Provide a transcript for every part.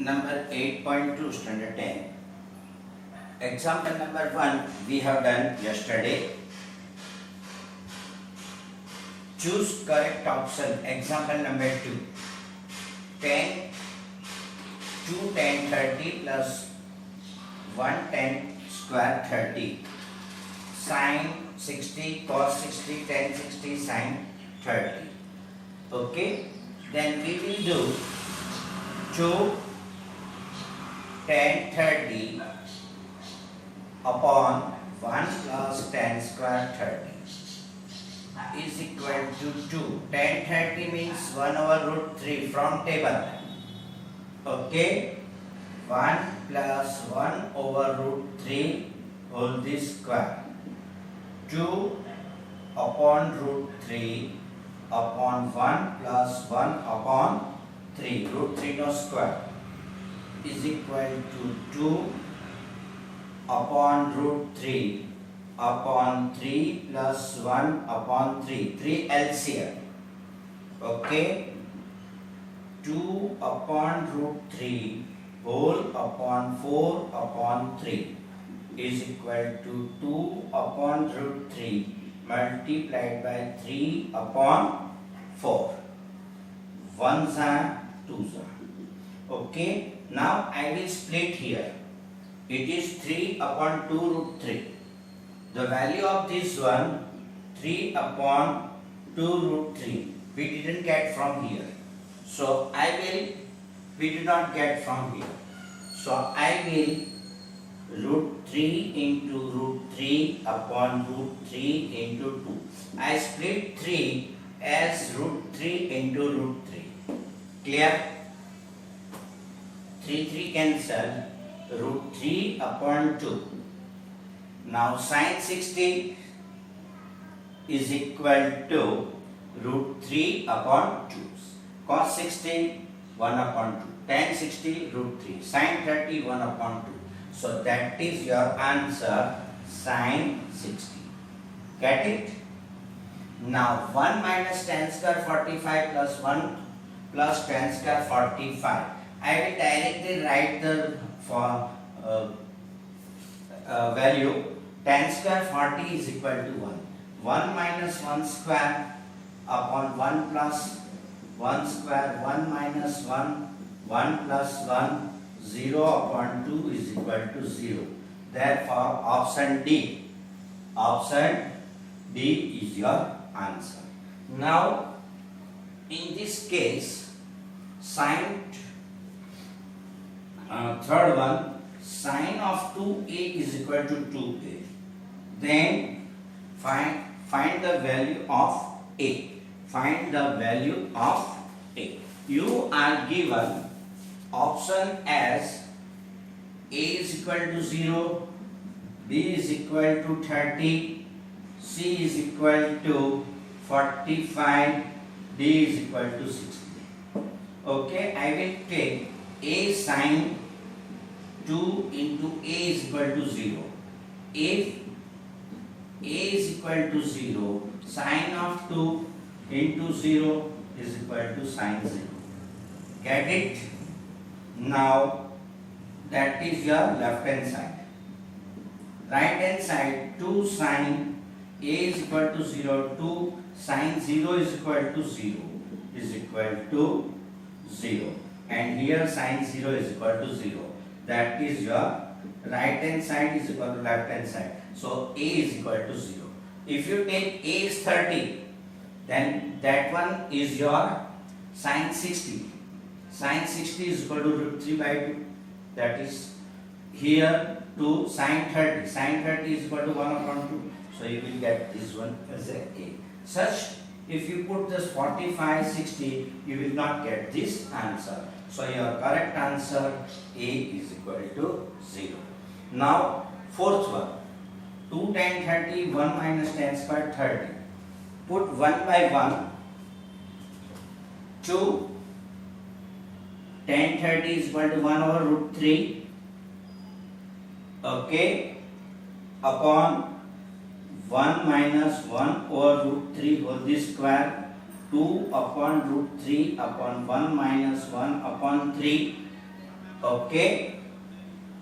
number 8.2 standard 10. Example number 1 we have done yesterday. Choose correct option. Example number 2. 10 2 10 30 plus 1 10 square 30. Sin 60 cos 60 tan 60 sin 30. Okay, then we will do 2 tan 30 upon 1 plus tan square 30 is equal to 2. Tan 30 means 1 over root 3 from table. Okay, 1 plus 1 over root 3 whole this square. 2 upon root 3 upon 1 plus 1 upon 3 root 3 no square is equal to 2 upon root 3 upon 3 plus 1 upon 3 LCM. Okay, 2 upon root 3 whole upon 4 upon 3 is equal to 2 upon root 3 multiplied by 3 upon 4. 1s are 2s are. Okay, now I will split here. It is 3 upon 2 root 3. The value of this one 3 upon 2 root 3 we didn't get from here. So we did not get from here. So I will root 3 into root 3 upon root 3 into 2. I split 3 as root 3 into root 3. Clear? 3 cancel. Root 3 upon 2. Now sin 60 is equal to root 3 upon 2. Cos 60 1 upon 2. Tan 60 root 3. Sin 30 1 upon 2. So that is your answer, sin 60. Get it? Now 1 minus tan square 45 plus 1 plus tan square 45. I will directly write the value. Tan square 40 is equal to 1. 1 minus 1 square upon 1 plus 1 square. 1 minus 1. 1 plus 1. 0 upon 2 is equal to 0. Therefore, option D is your answer. Now, in this case, third one, sine of 2a is equal to 2a. Then find the value of a. Find the value of a. You are given option as a is equal to 0, b is equal to 30, c is equal to 45, d is equal to 60. Okay, I will take a sine 2 into a is equal to 0. If a is equal to 0, sine of 2 into 0 is equal to sine 0. Get it? Now that is your left hand side. Right hand side, 2 sine a is equal to 0, 2 sine 0 is equal to 0 is equal to 0. And here sine 0 is equal to 0. That is your right hand side is equal to left hand side. So a is equal to 0. If you take a is 30, then that one is your sine 60. Sine 60 is equal to root 3 by 2. That is here to sine 30. Sine 30 is equal to 1 upon 2. So you will get this one as a. Such if you put this 45, 60, you will not get this answer. So your correct answer A is equal to 0. Now fourth one. 2 tan 30, 1 minus tan square 30. Put 1 by 1. 2 tan 30 is equal to 1 over root 3. Okay. Upon 1 minus 1 over root 3 whole this square. 2 upon root 3 upon 1 minus 1 upon 3 Okay,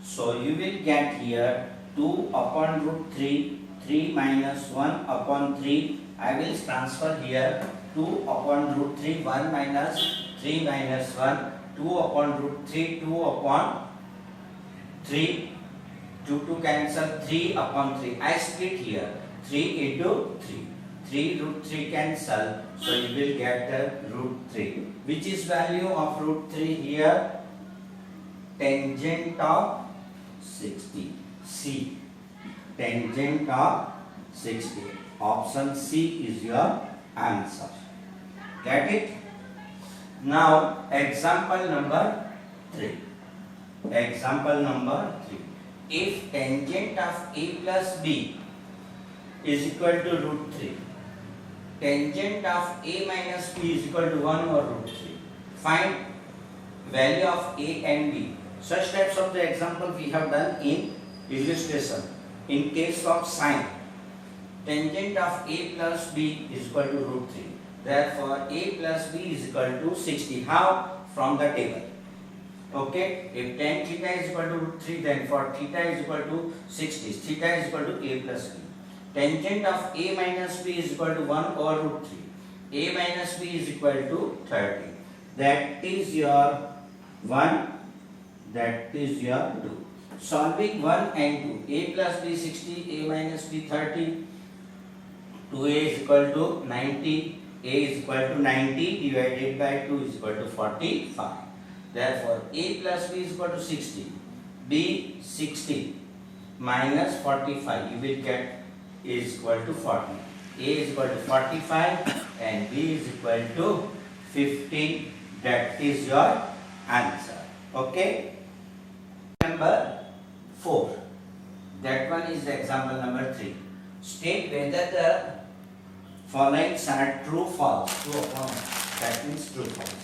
so you will get here 2 upon root 3, 3 minus 1 upon 3. I will transfer here 2 upon root 3, 1 minus 3 minus 1, 2 upon root 3, 2 upon 3, 2 to cancel, 3 upon 3. I split here 3 into 3. 3 root 3 cancel, so you will get the root 3. Which is value of root 3 here? Tangent of 60. C. Tangent of 60. Option C is your answer. Get it? Now, example number 3. Example number 3. If tangent of A plus B is equal to root 3, tangent of A minus B is equal to 1 over root 3. Find value of A and B. Such types of the example we have done in illustration. In case of sine, tangent of A plus B is equal to root 3. Therefore, A plus B is equal to 60. How? From the table. Okay, if tan theta is equal to root 3, then for theta is equal to 60. Theta is equal to A plus B. Tangent of A minus B is equal to 1 over root 3. A minus B is equal to 30. That is your 1. That is your 2. Solving 1 and 2. A plus B 60, A minus B 30. 2A is equal to 90. A is equal to 90 divided by 2 is equal to 45. Therefore, A plus B is equal to 60. B 60 minus 45. You will get A is equal to 40. A is equal to 45 and B is equal to 50. That is your answer. Okay. Number 4. That one is the example number 3. State whether the following are true false. True or false. That means true false.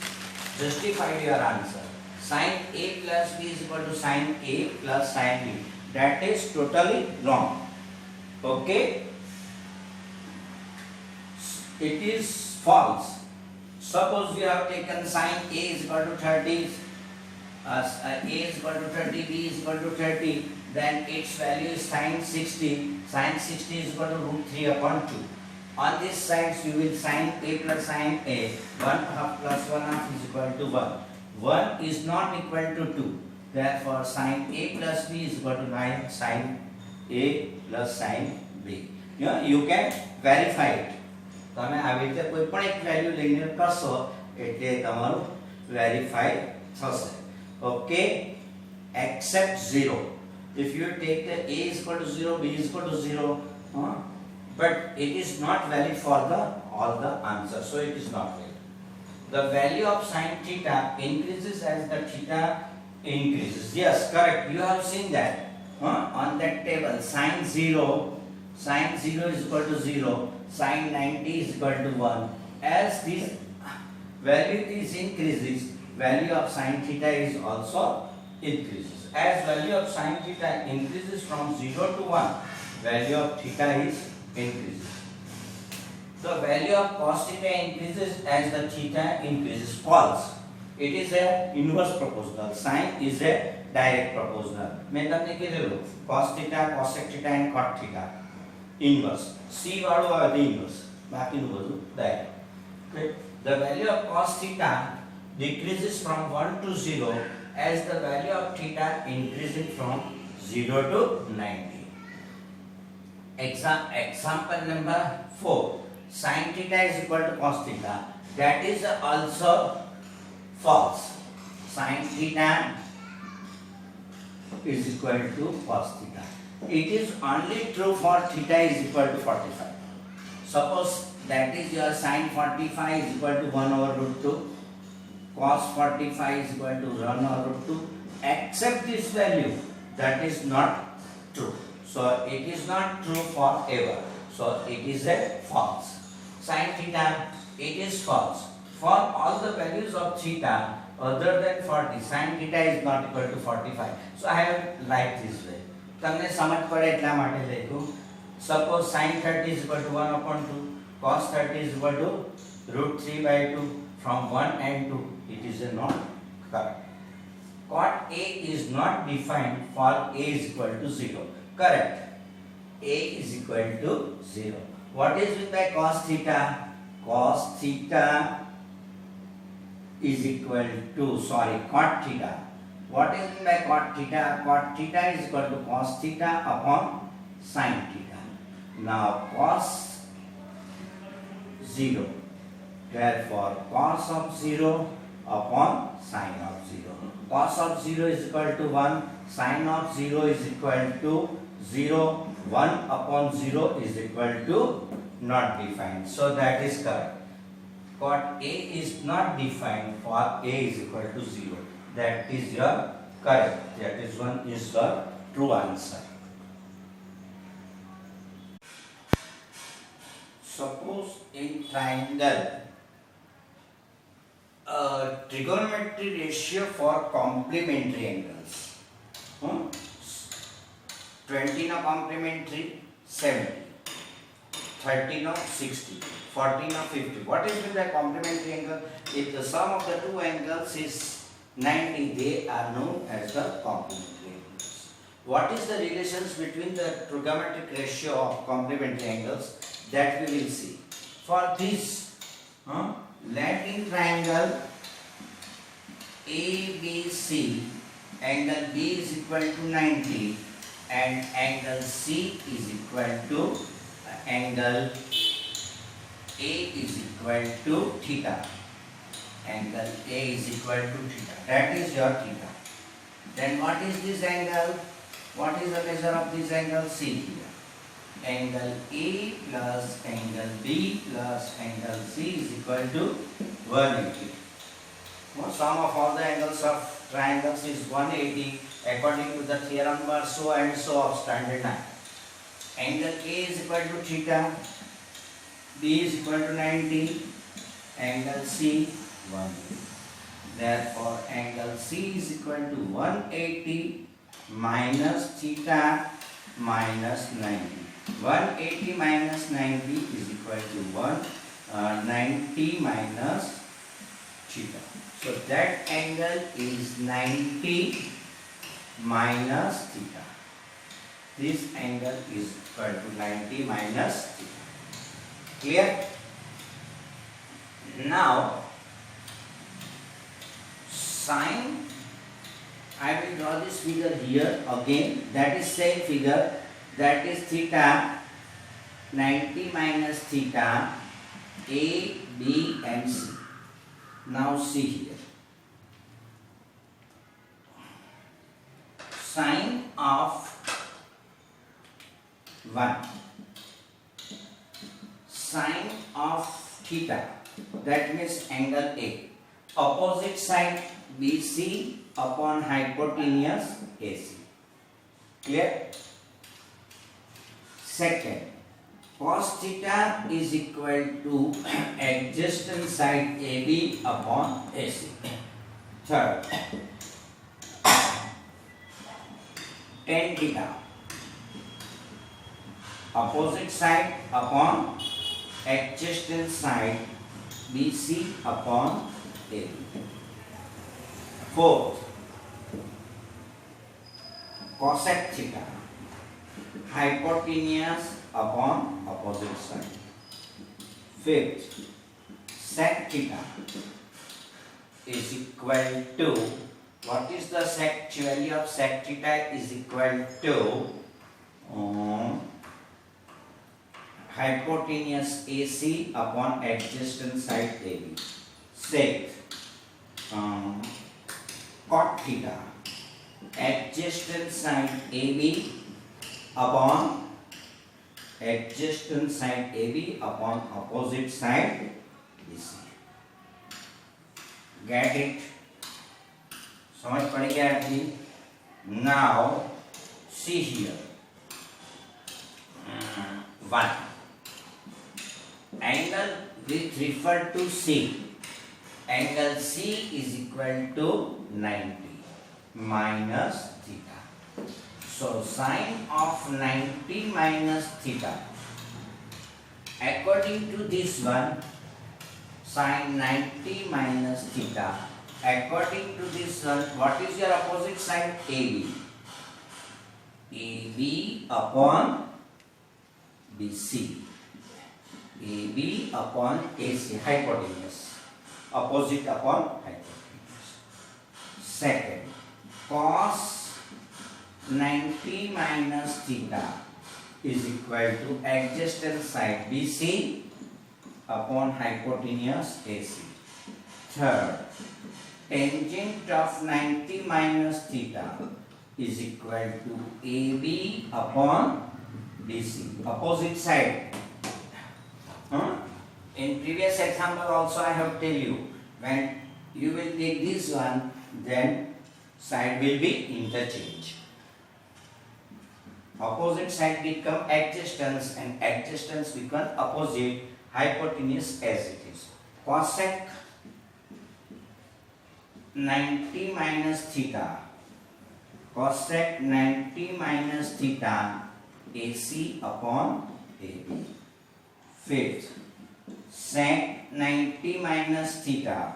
Justify your answer. Sin A plus B is equal to sin A plus sin B. That is totally wrong. Okay. It is false. Suppose you have taken sin A is equal to 30. A is equal to 30, B is equal to 30, then its value is sin 60. Sin 60 is equal to root 3 upon 2. On this side, you will sin A plus sin A. 1 half plus 1 half is equal to 1. 1 is not equal to 2. Therefore, sin A plus B is equal to 9 sin A plus sin B. You can verify it. તમે આવી રીતે કોઈ પણ એક value લઈને કરશો એટલે તમારું વેરીફાઈ થશે. Okay, except 0. If you take the A is equal to 0, B is equal to 0, but it is not valid for the all the answers, so it is not valid. The value of sin theta increases as the theta increases. Yes, correct. You have seen that on that table. Sin 0 is equal to 0. Sin 90 is equal to 1. As this value is increases, value of sin theta is also increases. As value of sin theta increases from 0 to 1, value of theta is increases. The value of cos theta increases as the theta increases. False. It is a inverse proportional. Sin is a direct proportional. मैं તમને કીધેલું cos theta, cosec theta and cot theta. Inverse. C વાળું આવે the inverse. બાકીનું બધું direct. Okay. The value of cos theta decreases from 1 to 0 as the value of theta increases from 0 to 90. Example number 4. Sin theta is equal to cos theta. That is also false. Sin theta is equal to cos theta. It is only true for theta is equal to 45. Suppose that is your sin 45 is equal to 1 over root 2. Cos 45 is equal to 1 over root 2. Except this value, that is not true. So it is not true forever. So it is a false. Sin theta, it is false. For all the values of theta other than 40, sin theta is not equal to 45. So I have like this way. તમને સમજ પડે એટલા માટે લખ્યું. Suppose sin 30 is equal to 1 upon 2, cos 30 is equal to root 3 by 2. From 1 and 2, it is not correct. Cot A is not defined for A is equal to 0. Correct. A is equal to 0. What is meant by cos theta? Cos theta is equal to, cot theta. What is meant by cot theta? Cot theta is equal to cos theta upon sin theta. Now cos 0. Therefore cos of 0 upon sin of 0. Cos of 0 is equal to 1. Sin of 0 is equal to 0. 1 upon 0 is equal to not defined. So that is correct. Cot A is not defined for A is equal to 0. That is your correct. That is one is your true answer. Suppose in triangle, trigonometry ratio for complementary angles. 20 of complementary 70, 13 of 60, 14 of 50. What is meant by complementary angle? If the sum of the two angles is 90, they are known as the complementary angles. What is the relations between the trigonometric ratio of complementary angles? That we will see. For this, let in triangle ABC, angle B is equal to 90 and angle C is equal to angle A is equal to theta. Angle A is equal to theta. That is your theta. Then what is this angle? What is the measure of this angle? See here. Angle A plus angle B plus angle C is equal to 180. Sum of all the angles of triangles is 180 according to the theorem so and so of standard 9. Angle A is equal to theta, B is equal to 90, angle C 180. Therefore, angle C is equal to 180 minus theta minus 90. 180 minus 90 is equal to 90 minus theta. So that angle is 90 minus theta. This angle is equal to 90 minus theta. Clear? Now, sine, I will draw this figure here again. That is same figure. That is theta, 90 minus theta, A, B and C. Now see here. Sine of 1. Sine of theta. That means angle A. Opposite side BC upon hypotenuse AC. Clear? Second, cos theta is equal to adjacent side AB upon AC. Third, tan theta, opposite side upon adjacent side BC upon AB. Fourth, cosec theta, hypotenuse upon opposite side. Fifth, sec theta is equal to, what is the value of sec theta is equal to hypotenuse AC upon adjacent side AB. Sixth, cot theta, adjacent side AB upon adjacent side AB upon opposite side BC. Get it? समझ पड़ गया आपकी? Now see here. 1. Angle with refer to C. Angle C is equal to 90 minus theta. So sine of 90 minus theta. According to this one, sine 90 minus theta. according to this one, what is your opposite side? AB. AB upon BC. AB upon AC, hypotenuse. Opposite upon hypotenuse. Second, cos 90 minus theta is equal to adjacent side BC upon hypotenuse AC. Third, tangent of 90 minus theta is equal to AB upon BC, opposite side. In previous example also I have tell you, when you will take this one, then side will be interchange. Opposite side become adjacent and adjacent become opposite, hypotenuse as it is. Cosec 90 minus theta. Cosec 90 minus theta AC upon AB. Fifth, sec 90 minus theta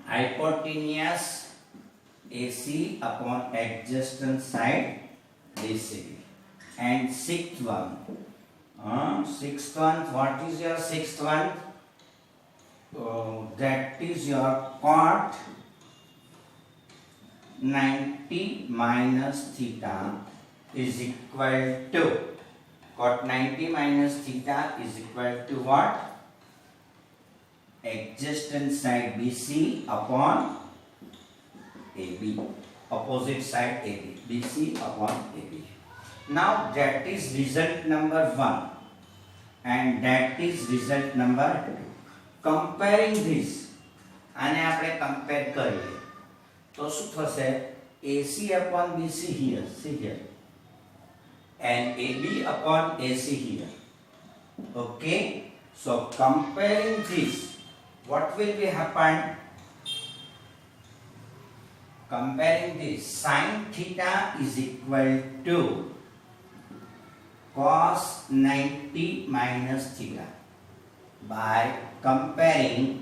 hypotenuse AC upon adjacent side BC. And sixth one, what is your sixth one? That is your cot 90 minus theta is equal to, cot 90 minus theta is equal to what? Adjacent side BC upon AB, opposite side AB, BC upon AB. Now that is result number 1 and that is result number 2. Comparing this, આને આપણે compare કરીએ તો શું થશે? AC upon BC here, see here, and AB upon AC here. Okay, so comparing this, what will be happen? Comparing this, sin theta is equal to cos 90 minus theta by comparing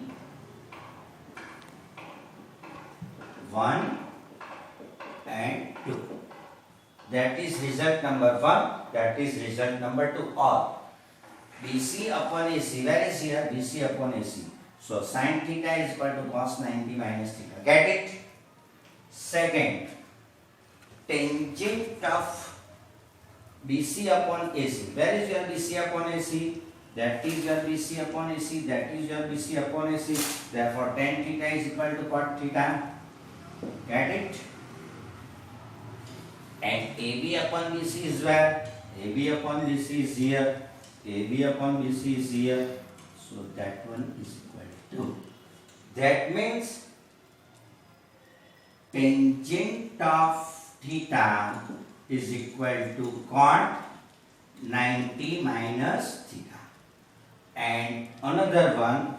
1 and 2. That is result number 1, that is result number 2. Or BC upon AC, where is here? BC upon AC. So sin theta is equal to cos 90 minus theta. Get it? Second, tangent of BC upon AC. Where is your BC upon AC? That is your BC upon AC. That is your BC upon AC. Therefore, tan theta is equal to cot theta. Get it? And AB upon BC is where? AB upon BC is here. AB upon BC is here. So that one is equal to. That means tangent of theta is equal to cot 90 minus theta. And another one,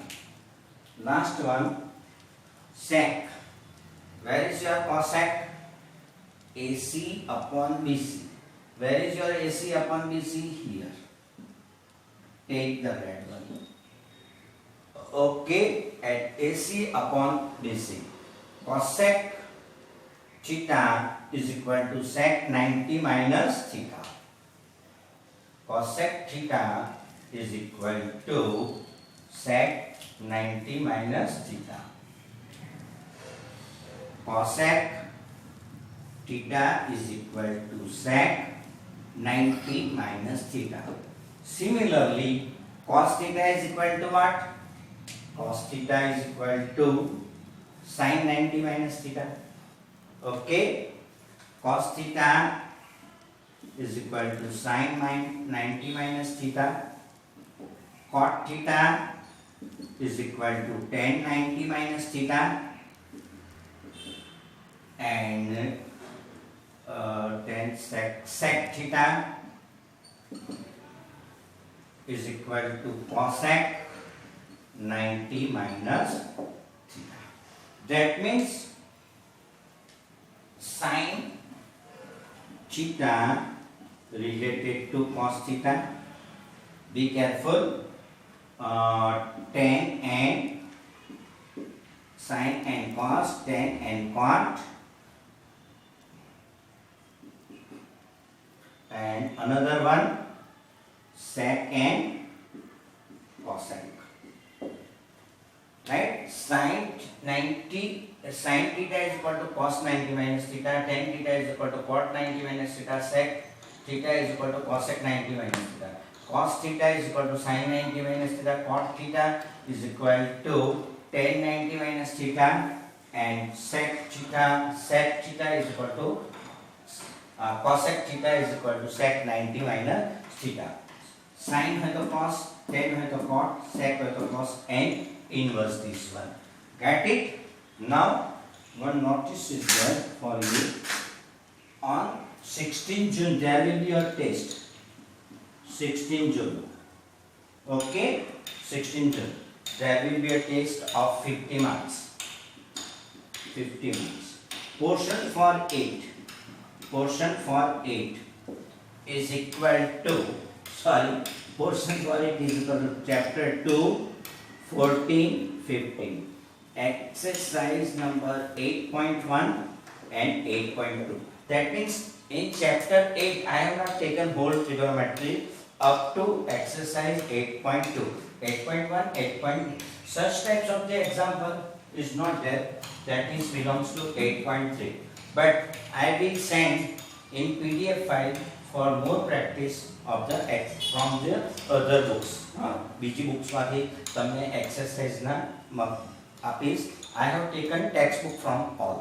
last one, sec. Where is your cosec? AC upon BC. Where is your AC upon BC? Here. Take the red one. Okay, at AC upon BC. Cosec theta is equal to sec 90 minus theta. Cosec theta is equal to sec 90 minus theta. Cosec theta is equal to sec 90 minus theta. Similarly, cos theta is equal to what? Cos theta is equal to sin 90 minus theta. Okay, cos theta is equal to sin 90 minus theta. Cot theta is equal to tan 90 minus theta, and tan sec theta is equal to cosec 90 minus theta. That means sin theta related to cos theta. Be careful. Tan and Sine and cos, tan and cot, and another one sec and cosec. Right? Sine theta is equal to cos 90 minus theta, tan theta is equal to cot 90 minus theta, sec theta is equal to cosec 90 minus theta. Cos theta is equal to sin 90 minus theta, cot theta is equal to tan 90 minus theta, and sec theta is equal to cosec theta is equal to sec 90 minus theta. Sin है तो cos, tan है तो cot, sec है तो cos, and inverse this one. Get it? Now one notice is there for you. On 16 June there will be a test. 16 June. Okay? 16 June. There will be a test of 50 marks. 50 marks. Portion for 8. Portion for 8 is equal to, portion for 8 is equal to chapter 2, 14, 15. Exercise number 8.1 and 8.2. That means in chapter 8 I have not taken whole trigonometry up to exercise 8.2. 8.1, 8.2. Such types of the example is not there. That means belongs to 8.3. But I will send in PDF file for more practice of the from the other books. બીજી books માંથી તમને exercise ના આપીશ. I have taken textbook from all.